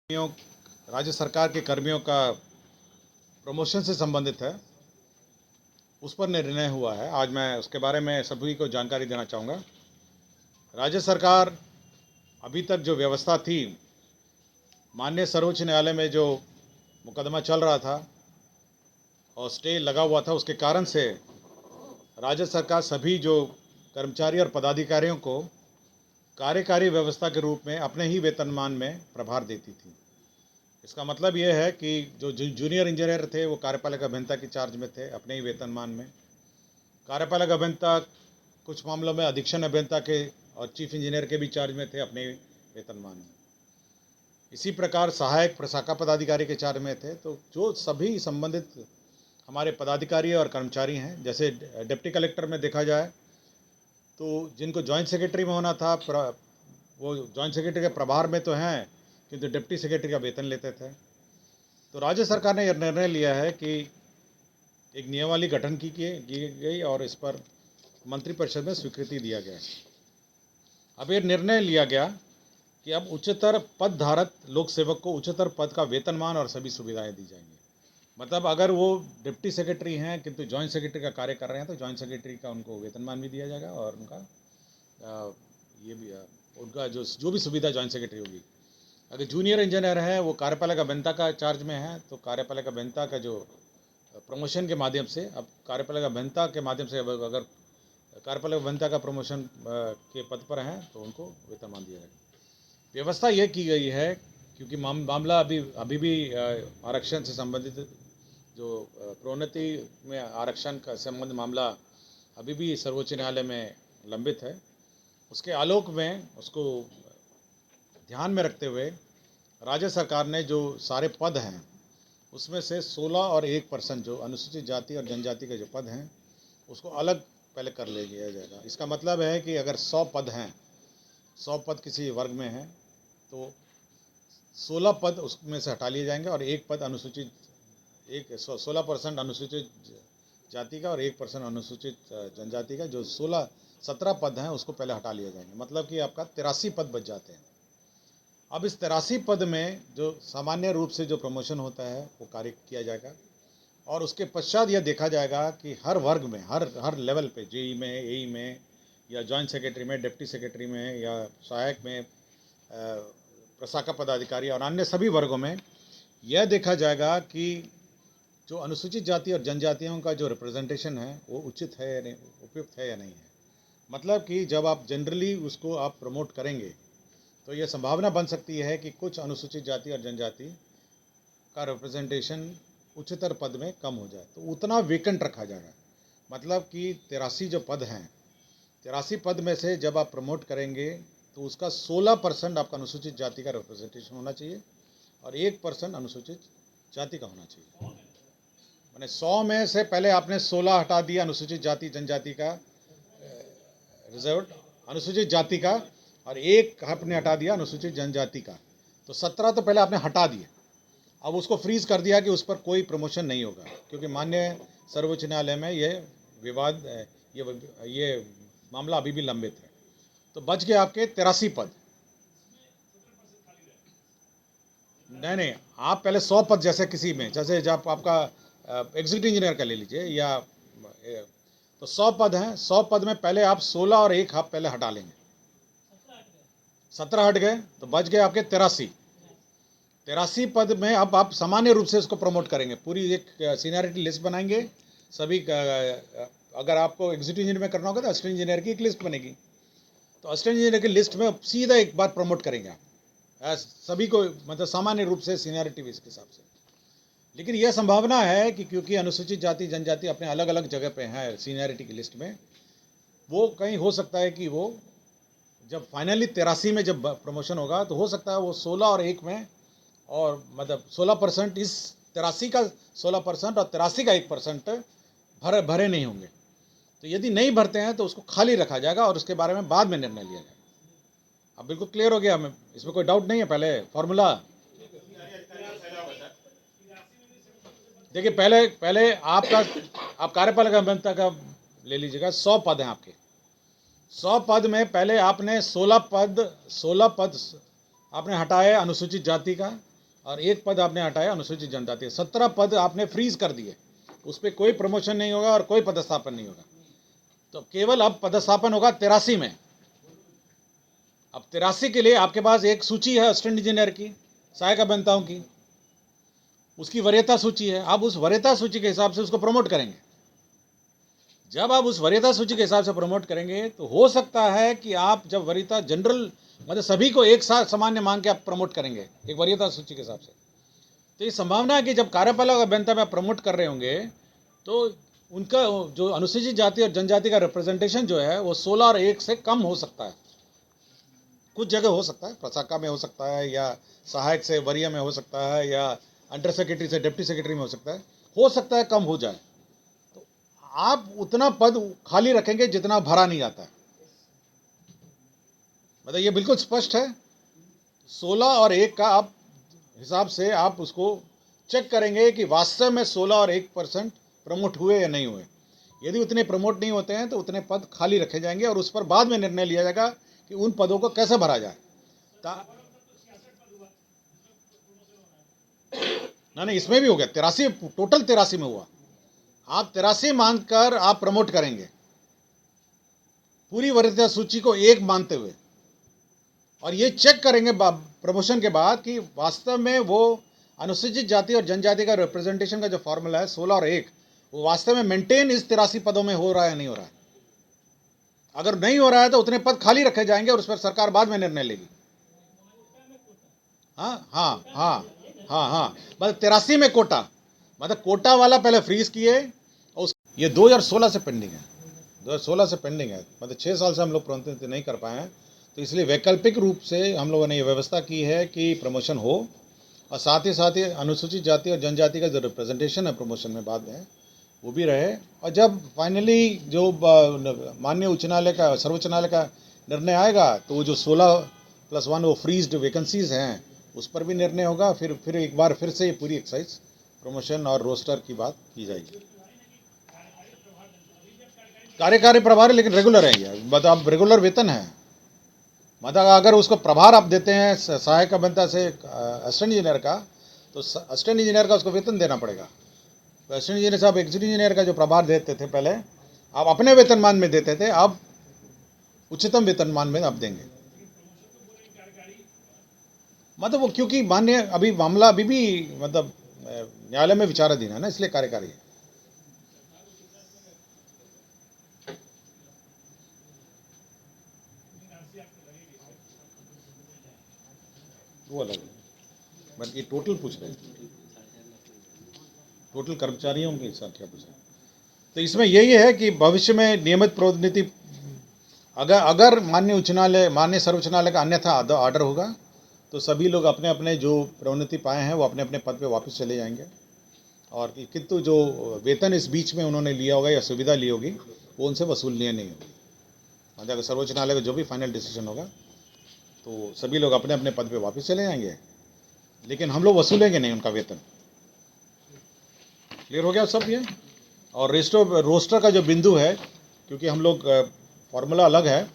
राज्य सरकार के कर्मियों का प्रमोशन से संबंधित है, उस पर निर्णय हुआ है। आज मैं उसके बारे में सभी को जानकारी देना चाहूँगा। राज्य सरकार अभी तक जो व्यवस्था थी, माननीय सर्वोच्च न्यायालय में जो मुकदमा चल रहा था और स्टे लगा हुआ था, उसके कारण से राज्य सरकार सभी जो कर्मचारी और पदाधिकारियों को कार्यकारी व्यवस्था के रूप में अपने ही वेतनमान में प्रभार देती थी। इसका मतलब ये है कि जो जूनियर इंजीनियर थे वो कार्यपालक अभियंता की चार्ज में थे अपने ही वेतनमान में। कार्यपालक अभियंता कुछ मामलों में अधीक्षण अभियंता के और चीफ इंजीनियर के भी चार्ज में थे अपने वेतनमान में। इसी प्रकार सहायक प्रशाखा पदाधिकारी के चार्ज में थे। तो जो सभी संबंधित हमारे पदाधिकारी और कर्मचारी हैं, जैसे डिप्टी कलेक्टर में देखा जाए तो जिनको जॉइंट सेक्रेटरी में होना था, वो जॉइंट सेक्रेटरी के प्रभार में तो हैं, किंतु डिप्टी सेक्रेटरी का वेतन लेते थे। तो राज्य सरकार ने यह निर्णय लिया है कि एक नियमावली गठन की गई और इस पर मंत्रिपरिषद में स्वीकृति दिया गया। अब ये निर्णय लिया गया कि अब उच्चतर पद धारक लोक सेवक को उच्चतर पद का वेतनमान और सभी सुविधाएं दी जाएंगी। मतलब अगर वो डिप्टी सेक्रेटरी हैं किंतु जॉइंट सेक्रेटरी का कार्य कर रहे हैं तो जॉइंट सेक्रेटरी का उनको वेतनमान भी दिया जाएगा और उनका जो भी सुविधा जॉइंट सेक्रेटरी होगी। अगर जूनियर इंजीनियर है, वो कार्यपालक अभियंता का चार्ज में है, तो कार्यपालक अभियंता का जो प्रमोशन के माध्यम से, अब कार्यपालक अभियंता के माध्यम से अगर कार्यपालक अभियंता का प्रमोशन के पद पर हैं तो उनको वेतनमान दिया जाएगा। व्यवस्था यह की गई है क्योंकि मामला अभी भी आरक्षण से संबंधित जो प्रोन्नति में आरक्षण का संबंध मामला अभी भी सर्वोच्च न्यायालय में लंबित है। उसके आलोक में उसको ध्यान में रखते हुए राज्य सरकार ने जो सारे पद हैं उसमें से 16 और 1% जो अनुसूचित जाति और जनजाति के जो पद हैं उसको अलग पहले कर ले लिया जाएगा। इसका मतलब है कि अगर 100 पद हैं, 100 पद किसी वर्ग में हैं तो 16 पद उसमें से हटा लिए जाएंगे और 16% अनुसूचित जाति का और 1% अनुसूचित जनजाति का, जो 17 पद हैं उसको पहले हटा लिए जाएंगे। मतलब कि आपका 83 पद बच जाते हैं। अब इस 83 पद में जो सामान्य रूप से जो प्रमोशन होता है वो कार्य किया जाएगा और उसके पश्चात यह देखा जाएगा कि हर वर्ग में, हर लेवल पे, जेई में, एई में या जॉइंट सेक्रेटरी में, डिप्टी सेक्रेटरी में या सहायक में, प्रशाखा पदाधिकारी और अन्य सभी वर्गों में यह देखा जाएगा कि जो अनुसूचित जाति और जनजातियों का जो रिप्रेजेंटेशन है वो उचित है या नहीं, उपयुक्त है या नहीं है। मतलब कि जब आप जनरली उसको आप प्रमोट करेंगे तो यह संभावना बन सकती है कि कुछ अनुसूचित जाति और जनजाति का रिप्रेजेंटेशन उच्चतर पद में कम हो जाए, तो उतना वेकेंट रखा जाएगा। मतलब कि 83 जो पद हैं, 83 पद में से जब आप प्रमोट करेंगे तो उसका 16% आपका अनुसूचित जाति का रिप्रेजेंटेशन होना चाहिए और 1% अनुसूचित जाति का होना चाहिए। मैंने 100 में से पहले आपने 16 हटा दिया अनुसूचित जाति जनजाति का, रिजर्व अनुसूचित जाति का, और 1 आपने हटा दिया अनुसूचित जनजाति का, तो 17 तो पहले आपने हटा दिए। अब उसको फ्रीज कर दिया कि उस पर कोई प्रमोशन नहीं होगा क्योंकि माननीय सर्वोच्च न्यायालय में ये विवाद, ये मामला अभी भी लंबित है। तो बच गए आपके 83 पद। नहीं, आप पहले 100 पद, जैसे किसी में, जैसे जब आपका एग्जीक्यूटिव इंजीनियर का ले लीजिए या तो 100 पद हैं, 100 पद में पहले आप 16 और 1 आप पहले हटा लेंगे, 17 हट गए तो बच गए आपके 83 पद में। अब आप सामान्य रूप से इसको प्रमोट करेंगे, पूरी एक सीनियरिटी लिस्ट बनाएंगे सभी का। अगर आपको एग्जीक्यूटिव इंजीनियर में करना होगा तो असिस्टेंट इंजीनियर की एक लिस्ट बनेगी, तो असिस्टेंट इंजीनियर की लिस्ट में सीधा एक बार प्रमोट करेंगे आप सभी को, मतलब सामान्य रूप से सीनियरिटी के हिसाब से। लेकिन यह संभावना है कि क्योंकि अनुसूचित जाति जनजाति अपने अलग अलग जगह पे हैं सीनियरिटी की लिस्ट में, वो कहीं हो सकता है कि वो जब फाइनली 83 में जब प्रमोशन होगा तो हो सकता है वो 16 और 1 में, और मतलब 16% इस 83 का 16% और 83 का 1% भरे नहीं होंगे। तो यदि नहीं भरते हैं तो उसको खाली रखा जाएगा और उसके बारे में बाद में निर्णय लिया जाएगा। अब बिल्कुल क्लियर हो गया हमें, इसमें कोई डाउट नहीं है। पहले फॉर्मूला देखिए, पहले आप कार्यपालक अभियंता का ले लीजिएगा। 100 पद हैं आपके, 100 पद में पहले आपने 16 पद आपने हटाए अनुसूचित जाति का और एक पद आपने हटाया अनुसूचित जनजाति, 17 पद आपने फ्रीज कर दिए, उस पर कोई प्रमोशन नहीं होगा और कोई पदस्थापन नहीं होगा। तो केवल अब पदस्थापन होगा 83 में। अब 83 के लिए आपके पास एक सूची है असिस्टेंट इंजीनियर की, सहायक अभियंताओं की, उसकी वरीयता सूची है। आप उस वरीयता सूची के हिसाब से उसको प्रमोट करेंगे। जब आप उस वरीयता सूची के हिसाब से प्रमोट करेंगे तो हो सकता है कि आप जब वरीयता जनरल मतलब सभी को एक साथ सामान्य मांग के आप प्रमोट करेंगे एक वरीयता सूची के हिसाब से, तो ये संभावना है कि जब कार्यपालक अभियंता में आप प्रमोट कर रहे होंगे तो उनका जो अनुसूचित जाति और जनजाति का रिप्रेजेंटेशन जो है वो 16 और 1 से कम हो सकता है। कुछ जगह हो सकता है, प्रशाखा में हो सकता है, या सहायक से वरीय में हो सकता है, या अंडर सेक्रेटरी से डिप्टी सेक्रेटरी में हो सकता है कम हो जाए। तो आप उतना पद खाली रखेंगे जितना भरा नहीं जाता है। मतलब ये बिल्कुल स्पष्ट है। 16 और 1 का आप हिसाब से आप उसको चेक करेंगे कि वास्तव में 16 और 1% प्रमोट हुए या नहीं हुए। यदि उतने प्रमोट नहीं होते हैं तो उतने पद खाली रखे जाएंगे और उस पर बाद में निर्णय लिया जाएगा कि उन पदों को कैसे भरा जाए। नहीं, इसमें भी हो गया 83, टोटल 83 में हुआ। आप 83 मानकर आप प्रमोट करेंगे पूरी वरीयता सूची को एक मानते हुए, और ये चेक करेंगे प्रमोशन के बाद कि वास्तव में वो अनुसूचित जाति और जनजाति का रिप्रेजेंटेशन का जो फॉर्मूला है 16 और 1 वो वास्तव में मेंटेन इस 83 पदों में हो रहा है या नहीं हो रहा है। अगर नहीं हो रहा है तो उतने पद खाली रखे जाएंगे और उस पर सरकार बाद में निर्णय लेगी। हाँ हाँ हाँ हाँ हाँ, मतलब 83 में कोटा, मतलब कोटा वाला पहले फ्रीज किए और ये 2016 से पेंडिंग है, 2016 से पेंडिंग है। मतलब 6 साल से हम लोग प्रोन्नति नहीं कर पाए हैं, तो इसलिए वैकल्पिक रूप से हम लोगों ने ये व्यवस्था की है कि प्रमोशन हो और साथ ही अनुसूचित जाति और जनजाति का जो रिप्रेजेंटेशन है प्रमोशन में बाद में वो भी रहे। और जब फाइनली जो माननीय उच्च न्यायालय का सर्वोच्च न्यायालय का निर्णय आएगा तो वो जो 16+1 वो फ्रीज्ड वैकेंसीज हैं उस पर भी निर्णय होगा। फिर एक बार फिर से ये पूरी एक्सरसाइज प्रमोशन और रोस्टर की बात की जाएगी। कार्यकारी प्रभारी लेकिन रेगुलर है ये, मतलब अब रेगुलर वेतन है। मतलब अगर उसको प्रभार आप देते हैं सहायक अभियंता से असिस्टेंट इंजीनियर का, तो असिस्टेंट इंजीनियर का उसको वेतन देना पड़ेगा। तो असिस्टेंट इंजीनियर साहब एग्जीक्यूटिव इंजीनियर का जो प्रभार देते थे पहले, आप अपने वेतनमान में देते थे, अब उच्चतम वेतनमान में आप देंगे। मतलब वो क्योंकि मान्य अभी मामला अभी भी मतलब न्यायालय में विचाराधीन है ना, इसलिए कार्यकारी है। वो अलग है, बल्कि टोटल पूछ रहे हैं, टोटल कर्मचारियों की संख्या पूछ रहे हैं। तो इसमें यही है कि भविष्य में नियमित प्रोन्नति अगर माननीय उच्च न्यायालय माननीय सर्वोच्च न्यायालय का अन्यथा ऑर्डर होगा तो सभी लोग अपने अपने जो प्रोन्नति पाए हैं वो अपने अपने पद पे वापस चले जाएंगे। और किंतु जो वेतन इस बीच में उन्होंने लिया होगा या सुविधा ली होगी वो उनसे वसूलनीय नहीं होगी। मतलब अगर सर्वोच्च न्यायालय का जो भी फाइनल डिसीजन होगा तो सभी लोग अपने अपने पद पे वापस चले जाएंगे, लेकिन हम लोग वसूलेंगे नहीं उनका वेतन। क्लियर हो गया सब ये। और रोस्टर का जो बिंदु है, क्योंकि हम लोग फॉर्मूला अलग है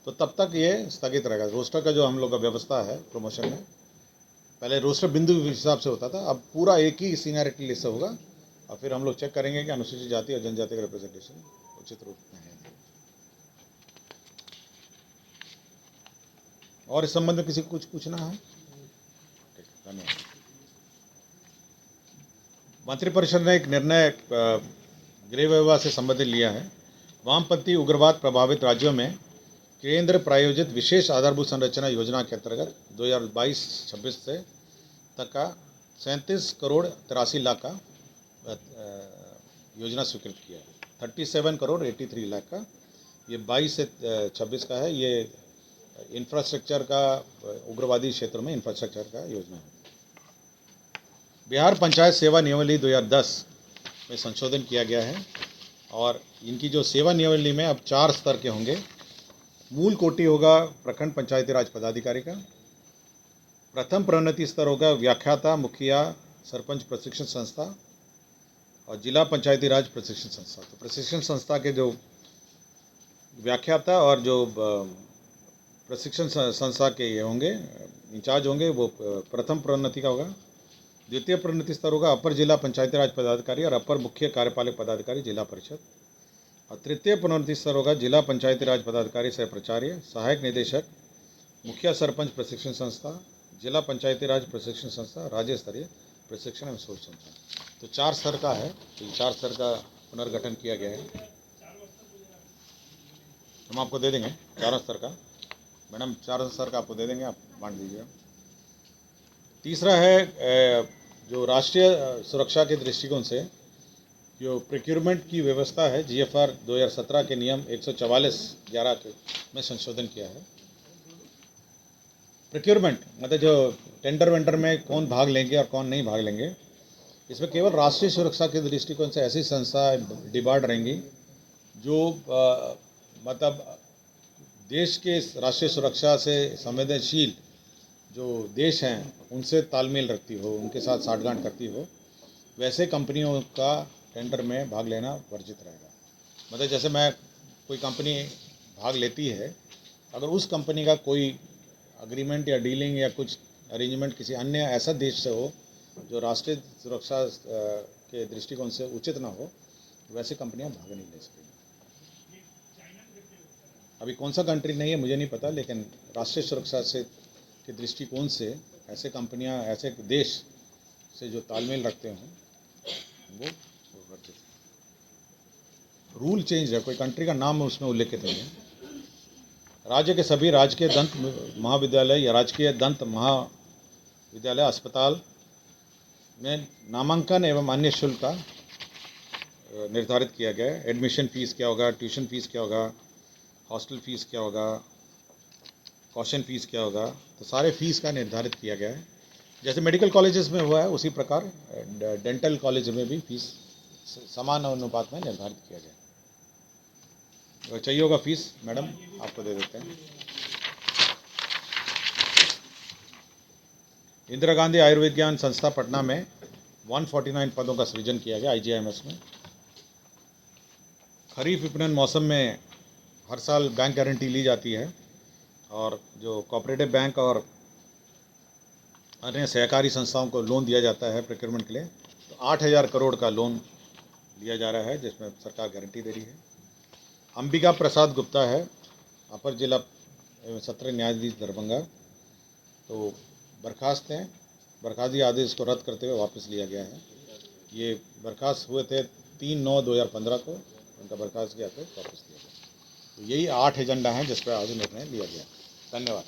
तो तब तक ये स्थगित रहेगा। रोस्टर का जो हम लोग का व्यवस्था है प्रमोशन में, पहले रोस्टर बिंदु के हिसाब से होता था, अब पूरा एक ही सीनियरिटी लिस्ट से होगा। और फिर हम लोग चेक करेंगे कि अनुसूचित जाति और जनजाति का रिप्रेजेंटेशन उचित रूप में है। और इस संबंध में किसी को कुछ पूछना है? ठीक है, धन्यवाद। मंत्रिपरिषद ने एक निर्णय गृह विभाग से संबंधित लिया है। वामपंथी उग्रवाद प्रभावित राज्यों में केंद्र प्रायोजित विशेष आधारभूत संरचना योजना के अंतर्गत 2022-26 से तक का 37 करोड़ 83 लाख का योजना स्वीकृत किया है। 37 करोड़ 83 लाख का ये 22 से 26 का है। ये इंफ्रास्ट्रक्चर का उग्रवादी क्षेत्रों में इंफ्रास्ट्रक्चर का योजना है। बिहार पंचायत सेवा नियमावली 2010 में संशोधन किया गया है और इनकी जो सेवा नियमावली में अब 4 स्तर के होंगे। मूल कोटि होगा प्रखंड पंचायती राज पदाधिकारी का। प्रथम प्रोन्नति स्तर होगा व्याख्याता, मुखिया, सरपंच प्रशिक्षण संस्था और जिला पंचायती राज प्रशिक्षण संस्था। तो प्रशिक्षण संस्था के जो व्याख्याता और जो प्रशिक्षण संस्था के ये होंगे इंचार्ज होंगे वो प्रथम प्रोन्नति का होगा। द्वितीय प्रोन्नति स्तर होगा अपर जिला पंचायती राज पदाधिकारी और अपर मुख्य कार्यपालक पदाधिकारी जिला परिषद। और तृतीय प्रोन्नति स्तर होगा जिला पंचायती राज पदाधिकारी सह प्राचार्य, सहायक निदेशक, मुखिया सरपंच प्रशिक्षण संस्था, जिला पंचायती राज प्रशिक्षण संस्था, राज्य स्तरीय प्रशिक्षण एवं शोध संस्था। तो 4 स्तर का है, तो 4 स्तर का पुनर्गठन किया गया है। हम आपको दे देंगे 4 स्तर का, मैडम 4 स्तर का आपको दे देंगे, आप बांट दीजिएगा। तीसरा है जो राष्ट्रीय सुरक्षा के दृष्टिकोण से जो प्रोक्योरमेंट की व्यवस्था है, GFR 2017 के नियम 144(11) में संशोधन किया है। प्रोक्योरमेंट मतलब जो टेंडर वेंडर में कौन भाग लेंगे और कौन नहीं भाग लेंगे, इसमें केवल राष्ट्रीय सुरक्षा के दृष्टिकोण से ऐसी संस्था डिबार्ड रहेंगी जो मतलब देश के राष्ट्रीय सुरक्षा से संवेदनशील जो देश हैं उनसे तालमेल रखती हो, उनके साथ साठगांठ करती हो, वैसे कंपनियों का टेंडर में भाग लेना वर्जित रहेगा। मतलब जैसे मैं कोई कंपनी भाग लेती है, अगर उस कंपनी का कोई अग्रीमेंट या डीलिंग या कुछ अरेंजमेंट किसी अन्य ऐसा देश से हो जो राष्ट्रीय सुरक्षा के दृष्टिकोण से उचित ना हो, वैसे कंपनियां भाग नहीं ले सकेंगी। अभी कौन सा कंट्री नहीं है मुझे नहीं पता, लेकिन राष्ट्रीय सुरक्षा से के दृष्टिकोण से ऐसे कंपनियां, ऐसे देश से जो तालमेल रखते हों वो वर्जित। रूल चेंज है, कोई कंट्री का नाम उसमें उल्लेखित नहीं है। राज्य के सभी राजकीय दंत महाविद्यालय या राजकीय दंत महाविद्यालय अस्पताल में नामांकन एवं अन्य शुल्क का निर्धारित किया गया है। एडमिशन फ़ीस क्या होगा, ट्यूशन फ़ीस क्या होगा, हॉस्टल फ़ीस क्या होगा, कॉशन फ़ीस क्या होगा, तो सारे फ़ीस का निर्धारित किया गया है। जैसे मेडिकल कॉलेजेस में हुआ है उसी प्रकार डेंटल कॉलेज में भी फ़ीस समान अनुपात में निर्धारित किया गया है। अगर चाहिए होगा फ़ीस मैडम आपको दे देते हैं। इंदिरा गांधी आयुर्विज्ञान संस्था पटना में 149 पदों का सृजन किया गया IGIMS में। खरीफ विपणन मौसम में हर साल बैंक गारंटी ली जाती है और जो कोऑपरेटिव बैंक और अन्य सहकारी संस्थाओं को लोन दिया जाता है प्रोक्योरमेंट के लिए। तो 8,000 करोड़ का लोन लिया जा रहा है जिसमें सरकार गारंटी दे रही है। अंबिका प्रसाद गुप्ता है, अपर जिला एवं सत्र न्यायाधीश दरभंगा, तो बर्खास्त हैं। बर्खास्तगी आदेश को रद्द करते हुए वापस लिया गया है। ये बर्खास्त हुए थे 3/9/2015 को, उनका बर्खास्तगी आदेश वापस लिया गया। तो यही 8 एजेंडा हैं जिस पर आज निर्णय लिया गया। धन्यवाद।